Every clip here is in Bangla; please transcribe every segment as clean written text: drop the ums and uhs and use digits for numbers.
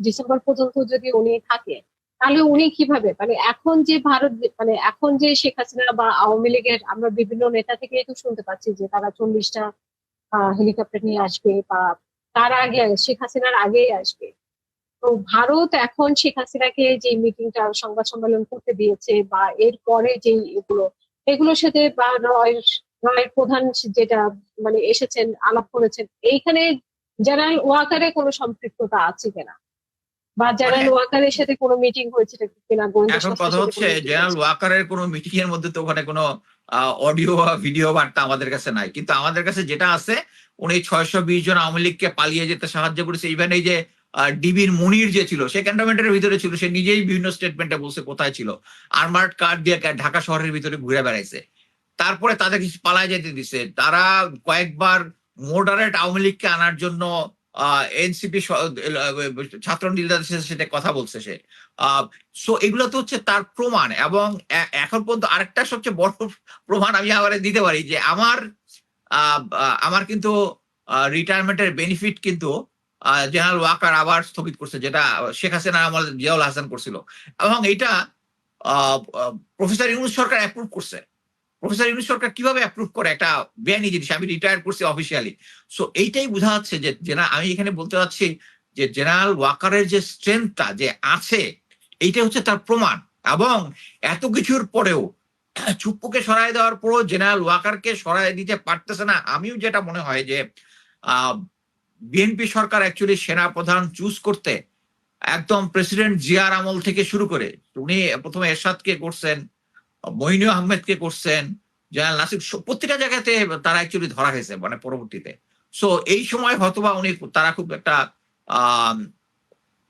ডিসেম্বর পর্যন্ত যদি উনি থাকে, তাহলে উনি কিভাবে, মানে এখন যে ভারত, মানে এখন যে শেখ হাসিনা বা আওয়ামী লীগের আমরা বিভিন্ন নেতা থেকেই তো শুনতে পাচ্ছি যে তারা 40টা হেলিকপ্টার নিয়ে আসবে, বা তার আগে শেখ হাসিনার আগেই আসবে। তো ভারত এখন শেখ হাসিনাকে যে মিটিংটা, সংবাদ সম্মেলন করতে দিয়েছে, বা এর পরে যে এগুলো, এগুলোর সাথে বা রয়ের প্রধান যেটা মানে এসেছেন, আলাপ করেছেন, এইখানে জেনারেল ওয়াকারে কোনো সম্পৃক্ততা আছে কিনা, বা মানে জেনারেল ওয়াকারের সাথে কোনো মিটিং হয়েছে কিনা, গোয়েন্দা এখন সংস্থার কথা সাথে হচ্ছে কোনো মিটিং জেনারেল হয়েছে কিনা। ওয়াকারের কোনো মিটিং এর মধ্যে তো ওখানে কোনো অডিও বা ভিডিও বার্তা আমাদের কাছে নাই, কিন্তু আমাদের কাছে যেটা আছে, উনি 620 জন আওয়ামী লীগকে পালিয়ে যেতে সাহায্য করেছে। ইভেন এই যে ডিবির মুনির যে ছিল, সে ক্যান্টনমেন্টের ভিতরে ছিল, সে নিজেই বিভিন্ন স্টেটমেন্টে বলছে কোথায় ছিল, আর্মার্ড কার দিয়ে ঢাকা শহরের ভিতরে ঘুরে বেড়াইছে। তারপরে তাদের কিছু পালায় যেতে দিছে, তারা কয়েকবার মডারেট আওয়ামী লীগকে আনার জন্য এনসিপি ছাত্র নেতাদের সাথে কথা বলছে সে। সো এগুলো তো হচ্ছে তার প্রমাণ। এবং এখন পর্যন্ত আরেকটা সবচেয়ে বড় প্রমাণ আমি আবার দিতে পারি যে আমার কিন্তু রিটায়ারমেন্টের বেনিফিট কিন্তু জেনারেল ওয়াকার আবার স্থগিত করছে, যেটা শেখ হাসিনা আমল জিয়াউল হাসান করছিল। এবং এটা প্রফেসর ইউনূস সরকার অ্যাপ্রুভ করছে। প্রফেসর ইউনূস সরকার কিভাবে অ্যাপ্রুভ করে একটা বেআইনি জিনিস? আমি রিটায়ার করছি অফিসিয়ালি। সো এইটাই বোঝা যাচ্ছে যে আমি এখানে বলতে চাচ্ছি যে জেনারেল ওয়াকারের যে স্ট্রেংথটা যে আছে, এইটা হচ্ছে তার প্রমাণ। এবং এত কিছুর পরেও চুপ্পুকে সরাই দেওয়ার পরও জেনারেল ওয়াকারকে সরাই দিতে পারতেছে না। আমিও যেটা মনে হয় যে বিএনপি সরকার অ্যাকচুয়ালি সেনা প্রধান চুজ করতে একদম প্রেসিডেন্ট জিয়ার আমল থেকে শুরু করে, উনি প্রথমে এরশাদকে করছেন, মঈনুল আহমেদকে করছেন, জেনারেল নাসির, প্রত্যেকটা জায়গাতে তারা অ্যাকচুয়ালি ধরা হয়েছে মানে পরবর্তীতে। সো এই সময় হয়তোবা তারা খুব একটা আহ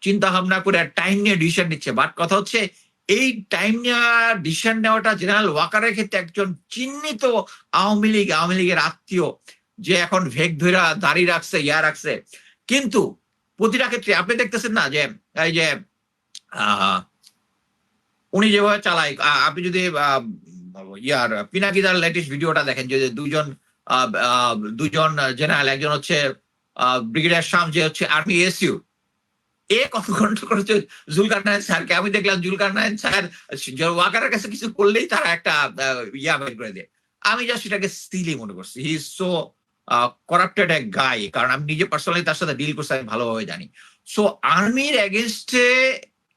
চিন্তা ভাবনা করে টাইম নিয়ে ডিসিশন নিচ্ছে। বাট কথা হচ্ছে এই টাইম নেওয়া ডিসিশন নেওয়াটা জেনারেল ওয়াকারের ক্ষেত্রে একজন চিহ্নিত আওয়ামী লীগের আত্মীয়, যে এখন ভেগ ধইরা দাড়ি রাখছে, রাখছে, কিন্তু প্রতিটা ক্ষেত্রে আপনি দেখতেছেন না যে এই যে আহ উনি যেভাবে চালায়, আপনি যদি পিনাকিদার লেটেস্ট ভিডিওটা দেখেন, যে দুজন জেনারেল, একজন হচ্ছে ব্রিগেডিয়ার শাম, যে হচ্ছে আর্মি এসইউ, এ কত কন্ট্রোল করেছে জুলকার নায়ক স্যারকে। আমি দেখলাম জুলকার নায়ক স্যার ওয়াকারের কাছে কিছু করলেই তারা একটা বের করে দেয়। আমি জাস্ট সেটাকে সিলি মনে করছি। হি ইজ সো করাপ্টেড এক গাই, কারণ আমি নিজে পার্সোনালি তার সাথে ডিল করছি, আমি ভালোভাবে জানি। সো আর্মির এগেনস্টে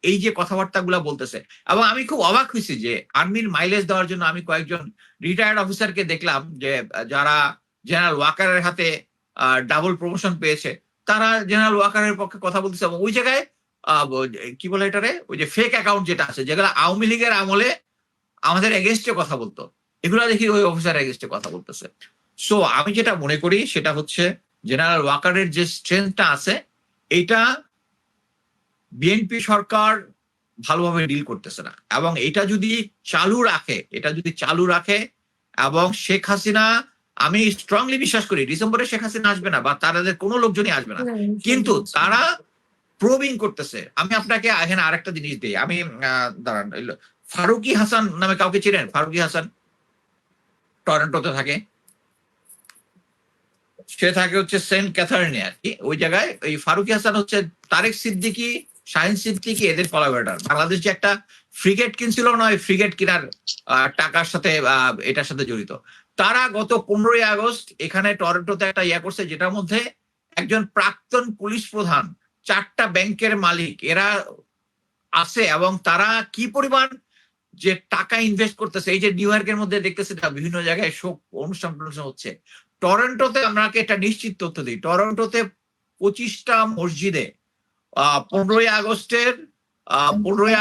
এই যে কথাবার্তা গুলা বলতেছে, এবং আমি খুব অবাক হয়েছি যে আর্মির মাইলেজ দেওয়ার জন্য আমি কয়েকজন রিটায়ার্ড অফিসারকে দেখলাম যে যারা জেনারেল ওয়াকারের হাতে ডাবল প্রমোশন পেয়েছে, তারা জেনারেল ওয়াকারের পক্ষে কথা বলতেছে। এবং ওই জায়গায় কি বলে এটারে, ওই যে ফেক অ্যাকাউন্ট যেটা আছে, যেগুলো আওয়ামী লীগের আমলে আমাদের এগেনস্টে কথা বলতো, এগুলো দেখি ওই অফিসার এগেনস্টে কথা বলতেছে। সো আমি যেটা মনে করি সেটা হচ্ছে জেনারেল ওয়াকারের যে স্ট্রেংথটা আছে, এটা বিএনপি সরকার ভালোভাবে ডিল করতেছে না। এবং এটা যদি চালু রাখে এবং শেখ হাসিনা, আমি স্ট্রংলি বিশ্বাস করি ডিসেম্বরে শেখ হাসিনা আসবে না, বা তাদের কোনো লোকজনই আসবে না, কিন্তু তারা প্রবিং করতেছে। আমি আপনাকে এখানে আরেকটা জিনিস দিই। আমি দাঁড়ান, ফারুকি হাসান নামে কাউকে চিনেন? ফারুকি হাসান টরন্টোতে থাকে, সে থাকে হচ্ছে সেন্ট ক্যাথারিনে আর কি, ওই জায়গায়। ওই ফারুকি হাসান হচ্ছে তারেক সিদ্দিকী, শাহিন সিদ্দিকী এদের কোলাবরেটর। বাংলাদেশ যে একটা ফ্রিগেট কিনছিল না, ওই ফ্রিগেট কেনার টাকার সাথে এটার সাথে জড়িত। তারা গত 15ই আগস্ট এখানে টরন্টোতে একটা করছে, যেটার মধ্যে একজন প্রাক্তন পুলিশ প্রধান, 4টা ব্যাংকের মালিক এরা আছে, এবং তারা কি পরিমাণ যে টাকা ইনভেস্ট করতেছে। এই যে নিউ ইয়র্কের মধ্যে দেখতেছে বিভিন্ন জায়গায় শোক অনুষ্ঠান হচ্ছে, টরন্টোতে আমাকে একটা নিশ্চিত তথ্য দিই, টরন্টোতে 25টা মসজিদে 15ই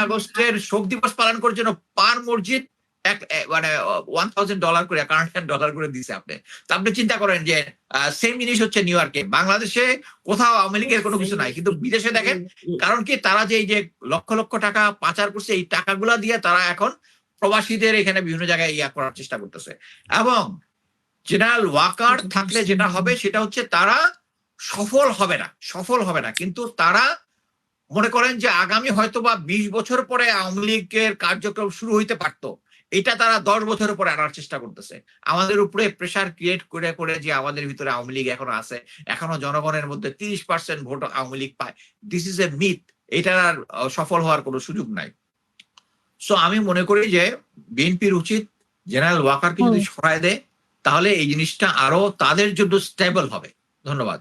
আগস্টের শোক দিবস পালন করার জন্য পার মসজিদ মানে $1,000 করে, $1,000 করে দিছে আপনি। তা আপনি চিন্তা করেন যে সেম জিনিস হচ্ছে নিউ ইয়র্কে। বাংলাদেশে কোথাও আওয়ামী লীগের কোনো কিছু নাই, কিন্তু বিদেশে দেখেন, কারণ কি তারা যে এই যে লক্ষ লক্ষ টাকা পাচার করছে, এই টাকাগুলা দিয়ে তারা এখন প্রবাসীদের এখানে বিভিন্ন জায়গায় করার চেষ্টা করতেছে। এবং জেনারেল ওয়াকার থাকলে যেটা হবে সেটা হচ্ছে তারা সফল হবে না, কিন্তু তারা মনে করেন যে আগামী হয়তোবা 20 বছর পরে আওয়ামী লীগের কার্যক্রম শুরু হইতে পারতো, এটা তারা 10 বছর পরে আনার চেষ্টা করতেছে। আমাদের উপরে প্রেসার ক্রিয়েট করে করে যে আমাদের ভিতরে আওয়ামী লীগ এখনো আছে, এখনো জনগণের মধ্যে 30% ভোট আওয়ামী লীগ পায়। This is a myth. এটার আর সফল হওয়ার কোনো সুযোগ নাই। সো আমি মনে করি যে বিএনপির উচিত জেনারেল ওয়াকারকে যদি সরায় দেয়, তাহলে এই জিনিসটা আরো তাদের জন্য স্টেবল হবে। ধন্যবাদ।